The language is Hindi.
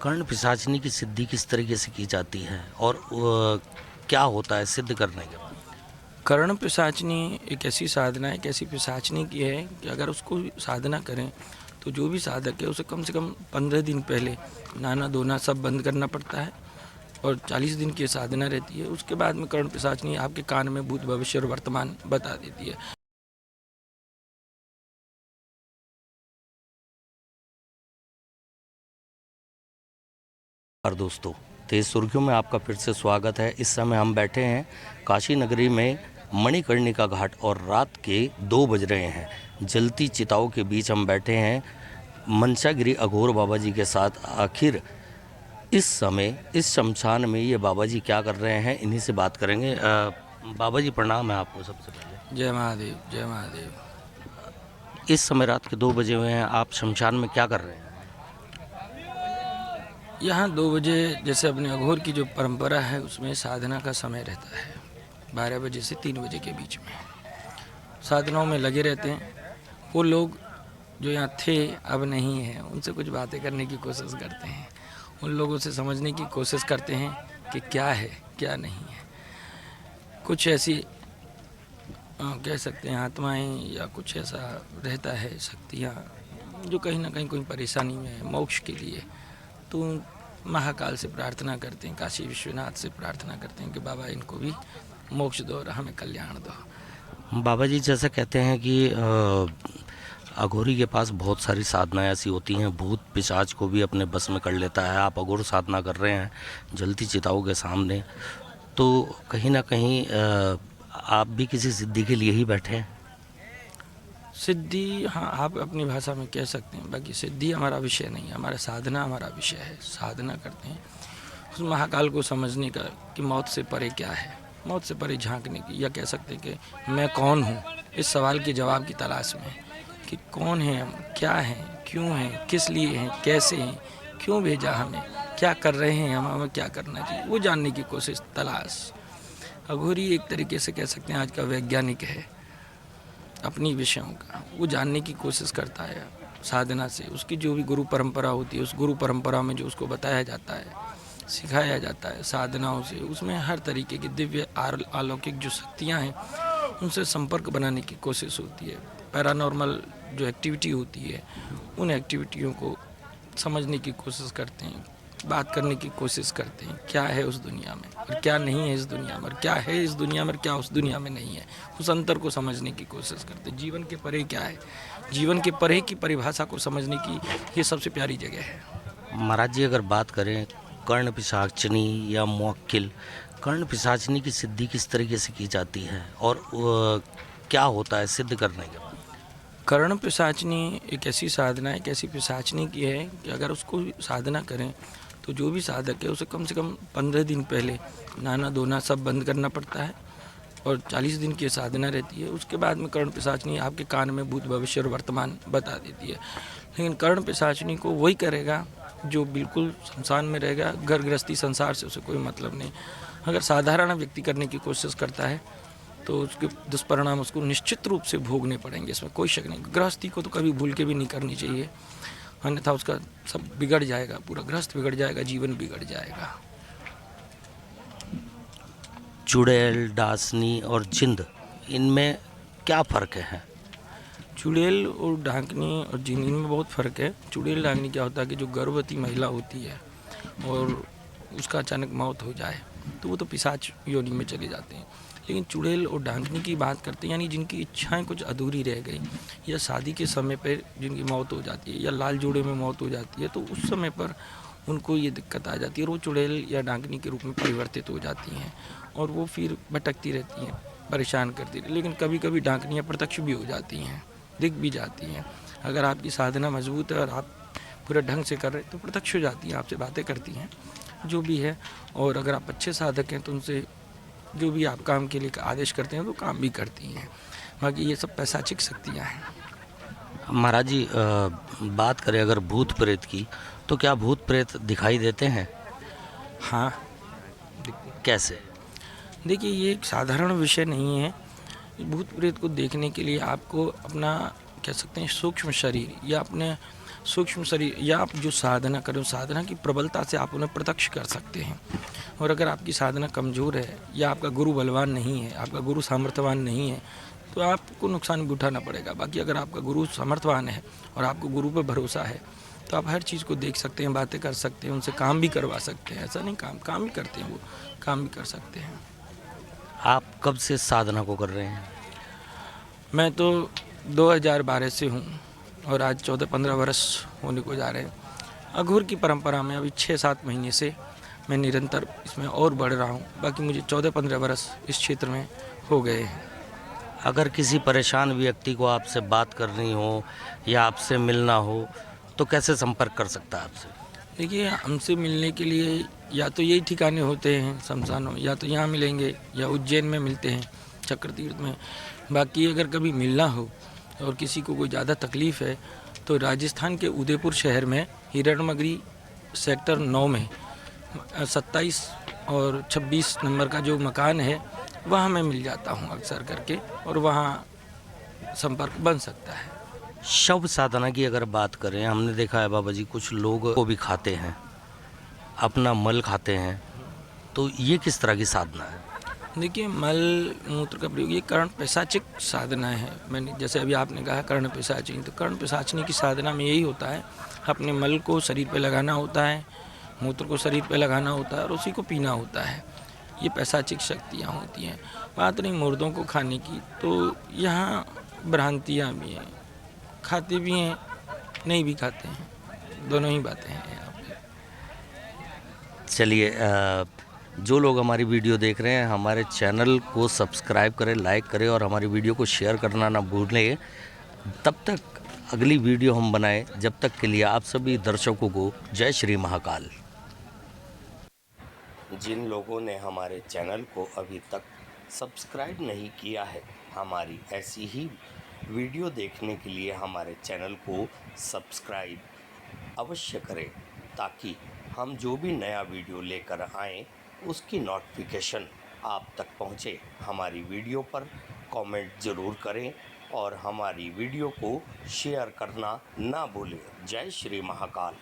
कर्ण पिशाचिनी की सिद्धि किस तरीके से की जाती है और क्या होता है सिद्ध करने के बाद? कर्ण पिशाचनी एक ऐसी साधना है, एक ऐसी पिशाचनी की है कि अगर उसको साधना करें तो जो भी साधक है उसे कम से कम 15 दिन पहले नहाना धोना सब बंद करना पड़ता है और 40 दिन की साधना रहती है। उसके बाद में कर्ण पिशाचनी आपके कान में भूत भविष्य और वर्तमान बता देती है। और दोस्तों, तेज सुर्खियों में आपका फिर से स्वागत है। इस समय हम बैठे हैं काशी नगरी में मणिकर्णिका घाट और रात के 2 बज रहे हैं। जलती चिताओं के बीच हम बैठे हैं मनसागिरी अघोर बाबा जी के साथ। आखिर इस समय इस शमशान में ये बाबा जी क्या कर रहे हैं, इन्हीं से बात करेंगे। बाबा जी प्रणाम है आपको सबसे पहले। जय महादेव, जय महादेव। इस समय रात के 2 बजे हुए हैं, आप शमशान में क्या कर रहे हैं? यहाँ 2 बजे जैसे अपने अघोर की जो परंपरा है उसमें साधना का समय रहता है 12 बजे से 3 बजे के बीच में साधनाओं में लगे रहते हैं। वो लोग जो यहाँ थे अब नहीं हैं, उनसे कुछ बातें करने की कोशिश करते हैं, उन लोगों से समझने की कोशिश करते हैं कि क्या है क्या नहीं है। कुछ ऐसी कह सकते हैं आत्माएं या कुछ ऐसा रहता है शक्तियाँ जो कहीं ना कहीं कोई परेशानी में है मोक्ष के लिए, तो महाकाल से प्रार्थना करते हैं, काशी विश्वनाथ से प्रार्थना करते हैं कि बाबा इनको भी मोक्ष दो और हमें कल्याण दो। बाबा जी जैसा कहते हैं कि अघोरी के पास बहुत सारी साधनाएं ऐसी होती हैं, भूत पिशाच को भी अपने बस में कर लेता है। आप अघोर साधना कर रहे हैं जलती चिताओं के सामने, तो कहीं ना कहीं आप भी किसी सिद्धि के लिए ही बैठे हैं। सिद्धि, हाँ आप अपनी भाषा में कह सकते हैं, बाकी सिद्धि हमारा विषय नहीं है, हमारा साधना हमारा विषय है। साधना करते हैं उस महाकाल को समझने का कि मौत से परे क्या है, मौत से परे झांकने की, या कह सकते हैं कि मैं कौन हूँ, इस सवाल के जवाब की तलाश में कि कौन है हम, क्या हैं, क्यों हैं, किस लिए हैं, कैसे हैं, क्यों भेजा हमें, क्या कर रहे हैं हम, हमें क्या करना चाहिए, वो जानने की कोशिश तलाश। अघोरी एक तरीके से कह सकते हैं आज का वैज्ञानिक है अपनी विषयों का, वो जानने की कोशिश करता है साधना से। उसकी जो भी गुरु परंपरा होती है उस गुरु परंपरा में जो उसको बताया जाता है, सिखाया जाता है साधनाओं से, उसमें हर तरीके की दिव्य अलौकिक जो शक्तियाँ हैं उनसे संपर्क बनाने की कोशिश होती है। पैरानॉर्मल जो एक्टिविटी होती है उन एक्टिविटियों को समझने की कोशिश करते हैं, बात करने की कोशिश करते हैं क्या है उस दुनिया में और क्या नहीं है इस दुनिया में, और क्या है इस दुनिया में और क्या उस दुनिया में नहीं है। उस अंतर को समझने की कोशिश करते हैं। जीवन के परे क्या है, जीवन के परे की परिभाषा को समझने की ये सबसे प्यारी जगह है। महाराज जी, अगर बात करें कर्ण पिशाचिनी या मुवक्किल, कर्ण पिशाचिनी की सिद्धि किस तरीके से की जाती है और क्या होता है सिद्ध करने के बाद? कर्ण पिशाचनी एक ऐसी साधना है, एक ऐसी पिशाचनी की है कि अगर उसको साधना करें तो जो भी साधक है उसे कम से कम 15 दिन पहले नहाना धोना सब बंद करना पड़ता है और 40 दिन की साधना रहती है। उसके बाद में कर्ण पिशाचनी आपके कान में भूत भविष्य और वर्तमान बता देती है। लेकिन कर्ण पिशाचनी को वही करेगा जो बिल्कुल शमशान में रहेगा, घर गृहस्थी संसार से उसे कोई मतलब नहीं। अगर साधारण व्यक्ति करने की कोशिश करता है तो उसके दुष्परिणाम उसको निश्चित रूप से भोगने पड़ेंगे, इसमें कोई शक नहीं। गृहस्थी को तो कभी भूल के भी नहीं करनी चाहिए, अन्यथा उसका सब बिगड़ जाएगा, पूरा गृहस्थ बिगड़ जाएगा, जीवन बिगड़ जाएगा। चुड़ैल, डासनी और जिंद, इनमें क्या फ़र्क है? चुड़ैल और डाकनी और जिन, इनमें बहुत फ़र्क है। चुड़ैल डाकनी क्या होता है कि जो गर्भवती महिला होती है और उसका अचानक मौत हो जाए तो वो तो पिशाच योनि में चले जाते हैं। लेकिन चुड़ैल और डाकनी की बात करते हैं यानी जिनकी इच्छाएं कुछ अधूरी रह गई, या शादी के समय पर जिनकी मौत हो जाती है, या लाल जोड़े में मौत हो जाती है, तो उस समय पर उनको ये दिक्कत आ जाती है और वो चुड़ैल या डाकनी के रूप में परिवर्तित हो जाती हैं और वो फिर भटकती रहती हैं, परेशान करती रहती। लेकिन कभी कभी डाकनियाँ प्रत्यक्ष भी हो जाती हैं, दिख भी जाती हैं। अगर आपकी साधना मजबूत है और आप पूरे ढंग से कर रहे हैं तो प्रत्यक्ष हो जाती हैं, आपसे बातें करती हैं, जो भी है। और अगर आप अच्छे साधक हैं तो उनसे जो भी आप काम के लिए आदेश करते हैं तो काम भी करती हैं। बाकी ये सब पैशाचिक शक्तियाँ हैं। महाराज जी, बात करें अगर भूत प्रेत की, तो क्या भूत प्रेत दिखाई देते हैं? हाँ, कैसे? देखिए ये एक साधारण विषय नहीं है। भूत प्रेत को देखने के लिए आपको अपना कह सकते हैं सूक्ष्म शरीर या अपने सूक्ष्म शरीर या आप जो साधना करें, साधना की प्रबलता से आप उन्हें प्रत्यक्ष कर सकते हैं। और अगर आपकी साधना कमज़ोर है या आपका गुरु बलवान नहीं है, आपका गुरु सामर्थ्यवान नहीं है, तो आपको नुकसान भी उठाना पड़ेगा। बाकी अगर आपका गुरु सामर्थ्यवान है और आपको गुरु पर भरोसा है, तो आप हर चीज़ को देख सकते हैं, बातें कर सकते हैं, उनसे काम भी करवा सकते हैं। ऐसा नहीं, काम भी करते हैं, वो काम भी कर सकते हैं। आप कब से साधना को कर रहे हैं? मैं तो 2012 से हूँ और आज 14-15 वर्ष होने को जा रहे हैं। अघोर की परंपरा में अभी 6-7 महीने से मैं निरंतर इसमें और बढ़ रहा हूँ। बाकी मुझे 14-15 वर्ष इस क्षेत्र में हो गए हैं। अगर किसी परेशान व्यक्ति को आपसे बात करनी हो या आपसे मिलना हो तो कैसे संपर्क कर सकता है आपसे? देखिए, हमसे मिलने के लिए या तो यही ठिकाने होते हैं शमशानों, या तो यहाँ मिलेंगे या उज्जैन में मिलते हैं, चक्र तीर्थ में। बाकी अगर कभी मिलना हो और किसी को कोई ज़्यादा तकलीफ़ है तो राजस्थान के उदयपुर शहर में हिरणमगरी सेक्टर 9 में 27 और 26 नंबर का जो मकान है, वहाँ मैं मिल जाता हूँ अक्सर करके, और वहाँ संपर्क बन सकता है। शव साधना की अगर बात करें, हमने देखा है बाबा जी कुछ लोग को भी खाते हैं, अपना मल खाते हैं, तो ये किस तरह की साधना है? देखिए, मल मूत्र का प्रयोग ये कर्ण पैशाचिक साधना है। मैंने जैसे अभी आपने कहा कर्ण पैशाचिनी, तो कर्ण पैशाचिनी की साधना में यही होता है, अपने मल को शरीर पे लगाना होता है, मूत्र को शरीर पे लगाना होता है और उसी को पीना होता है। ये पैशाचिक शक्तियाँ होती हैं। बात नहीं मुर्दों को खाने की, तो यहाँ भ्रांतियाँ भी हैं, खाते भी हैं, नहीं भी खाते हैं, दोनों ही बातें हैं यहाँ पे। चलिए, जो लोग हमारी वीडियो देख रहे हैं, हमारे चैनल को सब्सक्राइब करें, लाइक करें और हमारी वीडियो को शेयर करना ना भूलें। तब तक अगली वीडियो हम बनाएं, जब तक के लिए आप सभी दर्शकों को जय श्री महाकाल। जिन लोगों ने हमारे चैनल को अभी तक सब्सक्राइब नहीं किया है, हमारी ऐसी ही वीडियो देखने के लिए हमारे चैनल को सब्सक्राइब अवश्य करें, ताकि हम जो भी नया वीडियो लेकर आएँ उसकी नोटिफिकेशन आप तक पहुँचे। हमारी वीडियो पर कमेंट ज़रूर करें और हमारी वीडियो को शेयर करना ना भूलें। जय श्री महाकाल।